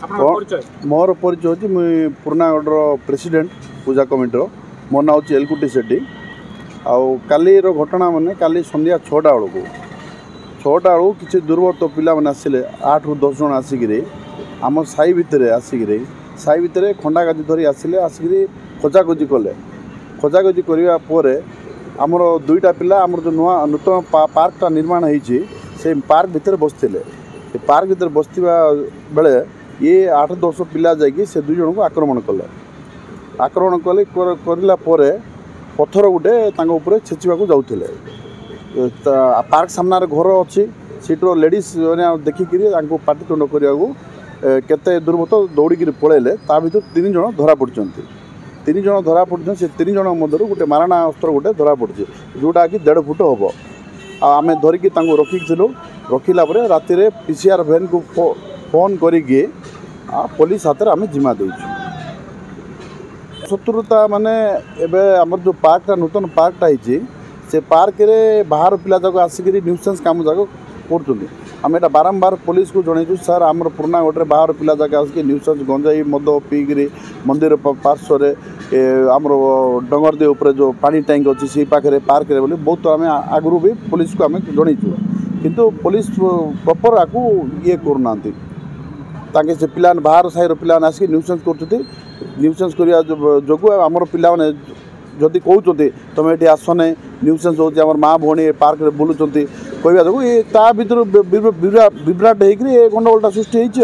मोर परिचय होची मुई पुरनागढ़ प्रेसिडेंट पूजा कमिटीर मो ना हूँ एलकुटी सेठी आउ कालीर घटना माने काली संध्या 6टा बेलू 6टा बेलू किसी दुर्बृत्त पिला मैंने आसिले 8 ରୁ 10 जन आसिक आम साई भितर आसिक साई भितर खंडागाजी धरी आसिले आसिक खोजाखोजी कले खोजाखोजी करने आमर दुईटा पिला आमर जो नुआ नूतन पार्कटा निर्माण होती से पार्क भितर बसते पार्क भितर बसवा बेले ये 8-10 पिला जाकि से 2 जन को आक्रमण कले करला पत्थर गोटे ऊपर छेचिबा जाऊले पार्क सामने घर अच्छी सीट्र लेडीज देखिक पाटितुंड करने केते दुर्बृत्त दौड़िक पलैले ता भर 3 जन धरा पड़ते 3 जन धरा पड़ते से 3 जन मध्य गोटे मारणा अस्त्र गोटे धरा पड़ी जोटा कि 1.5 फुट हम आम धरिकी रखिलु रखिला राति पीसीआर वैन को फोन करिकी पुलिस हाथ में आम जिम्मा देचु शत्रुता माने एबे हमर जो पार्कटा नूतन पार्कटा होती से पार्क रे बाहर पिला जाक आसिक न्यूसेंस काम जाक कर आम एटा बारंबार पुलिस को जनईचु सर आमर पुरनागढ़ बाहर पिला जाक आसिक न्यूसेंस गंजाई मद पीकरी मंदिर पार्श्वर आमर डंगरदी उपर जो पानी टैंक अच्छी से पाखे पार्क रे बोली बहुत आम आगु भी पुलिस को आम जनईचु किंतु पुलिस प्रॉपर आपको ये करना ताकि से पिला बाहर साइर पिला आसिक न्यूसेंस कर न्यूसेंस करने जो आमर पिला माने जदि कहते तुम ये आसने न्यूसेंस हो माँ भौणी पार्क रे बुलूँ कहवा जो ये ता भर विभ्राट होकर गंडगोलटा सृष्टि होती।